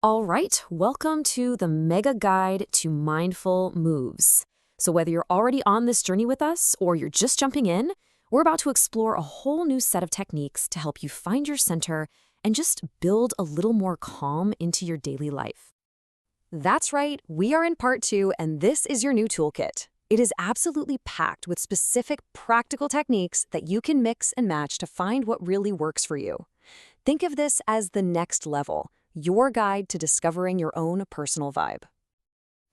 All right, welcome to the Mega Guide to Mindful Moves. So, whether you're already on this journey with us or you're just jumping in, we're about to explore a whole new set of techniques to help you find your center and just build a little more calm into your daily life. That's right, we are in part two, and this is your new toolkit. It is absolutely packed with specific practical techniques that you can mix and match to find what really works for you. Think of this as the next level, your guide to discovering your own personal vibe.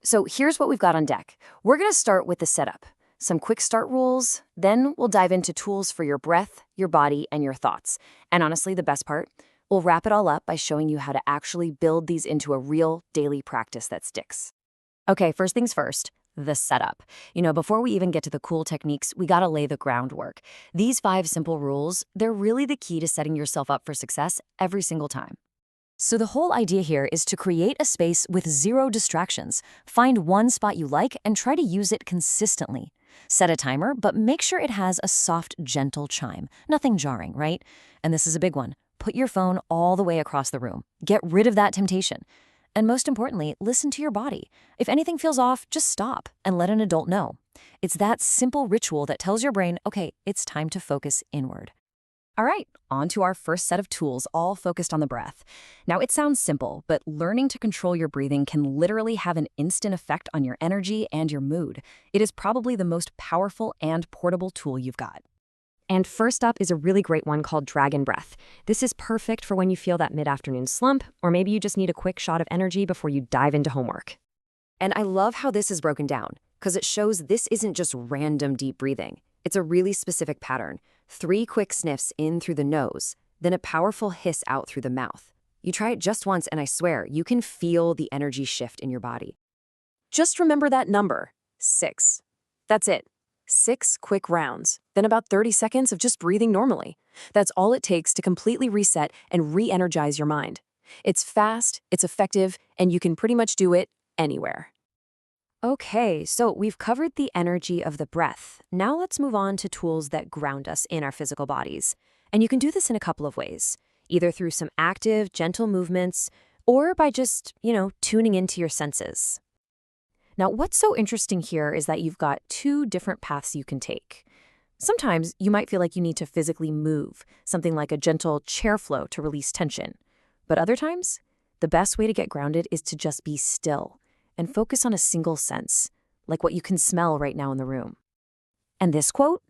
So here's what we've got on deck. We're going to start with the setup, some quick start rules, then we'll dive into tools for your breath, your body, and your thoughts. And honestly, the best part, we'll wrap it all up by showing you how to actually build these into a real daily practice that sticks. Okay, first things first, the setup. Before we even get to the cool techniques, we gotta lay the groundwork. These 5 simple rules, they're really the key to setting yourself up for success every single time. So the whole idea here is to create a space with 0 distractions. Find one spot you like and try to use it consistently. Set a timer, but make sure it has a soft, gentle chime. Nothing jarring, right? And this is a big one. Put your phone all the way across the room. Get rid of that temptation. And most importantly, listen to your body. If anything feels off, just stop and let an adult know. It's that simple ritual that tells your brain, okay, it's time to focus inward. All right, on to our first set of tools, all focused on the breath. Now, it sounds simple, but learning to control your breathing can literally have an instant effect on your energy and your mood. It is probably the most powerful and portable tool you've got. And first up is a really great one called Dragon Breath. This is perfect for when you feel that mid-afternoon slump, or maybe you just need a quick shot of energy before you dive into homework. And I love how this is broken down, because it shows this isn't just random deep breathing. It's a really specific pattern. 3 quick sniffs in through the nose, then a powerful hiss out through the mouth. You try it just once, and I swear, you can feel the energy shift in your body. Just remember that number, 6. That's it. 6 quick rounds, then about 30 seconds of just breathing normally. That's all it takes to completely reset and re-energize your mind. It's fast, it's effective, and you can pretty much do it anywhere. Okay, so we've covered the energy of the breath. Now let's move on to tools that ground us in our physical bodies. And you can do this in a couple of ways, either through some active, gentle movements, or by just, tuning into your senses. Now, what's so interesting here is that you've got 2 different paths you can take. Sometimes you might feel like you need to physically move, something like a gentle chair flow to release tension. But other times, the best way to get grounded is to just be still and focus on a single sense, like what you can smell right now in the room. And this quote?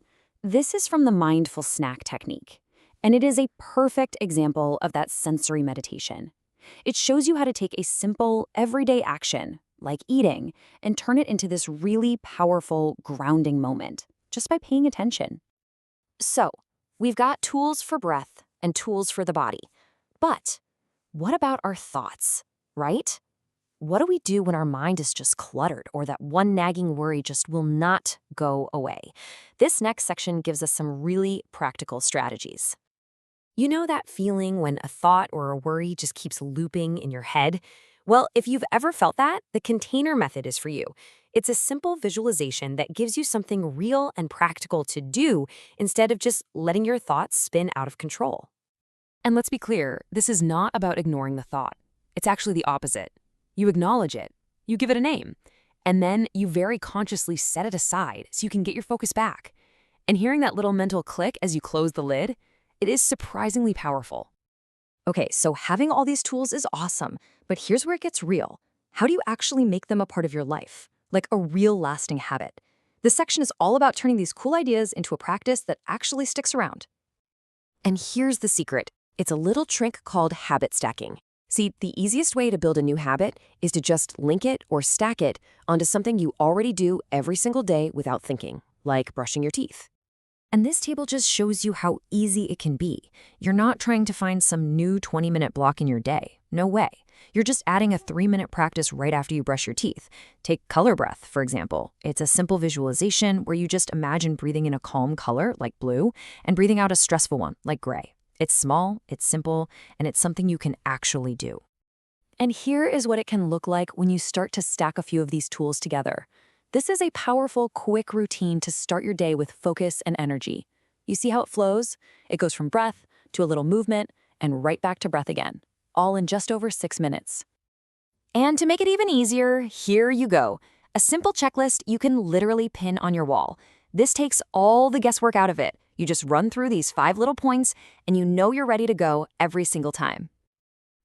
This is from the Mindful Snack Technique, and it is a perfect example of that sensory meditation. It shows you how to take a simple, everyday action, like eating, and turn it into this really powerful, grounding moment, just by paying attention. So, we've got tools for breath and tools for the body. But what about our thoughts, right? What do we do when our mind is just cluttered or that one nagging worry just will not go away? This next section gives us some really practical strategies. You know that feeling when a thought or a worry just keeps looping in your head? Well, if you've ever felt that, the container method is for you. It's a simple visualization that gives you something real and practical to do instead of just letting your thoughts spin out of control. And let's be clear, this is not about ignoring the thought. It's actually the opposite. You acknowledge it, you give it a name, and then you very consciously set it aside so you can get your focus back. And hearing that little mental click as you close the lid, it is surprisingly powerful. Okay, so having all these tools is awesome, but here's where it gets real. How do you actually make them a part of your life? Like a real lasting habit? This section is all about turning these cool ideas into a practice that actually sticks around. And here's the secret. It's a little trick called habit stacking. See, the easiest way to build a new habit is to just link it or stack it onto something you already do every single day without thinking, like brushing your teeth. And this table just shows you how easy it can be. You're not trying to find some new 20-minute block in your day. No way. You're just adding a 3-minute practice right after you brush your teeth. Take color breath, for example. It's a simple visualization where you just imagine breathing in a calm color, like blue, and breathing out a stressful one, like gray. It's small, it's simple, and it's something you can actually do. And here is what it can look like when you start to stack a few of these tools together. This is a powerful, quick routine to start your day with focus and energy. You see how it flows? It goes from breath to a little movement and right back to breath again, all in just over 6 minutes. And to make it even easier, here you go. A simple checklist you can literally pin on your wall. This takes all the guesswork out of it. You just run through these 5 little points, and you know you're ready to go every single time.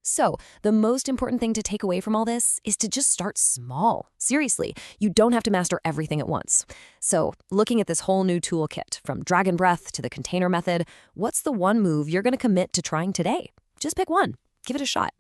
So, the most important thing to take away from all this is to just start small. Seriously, you don't have to master everything at once. So, looking at this whole new toolkit, from Dragon Breath to the container method, what's the one move you're going to commit to trying today? Just pick one. Give it a shot.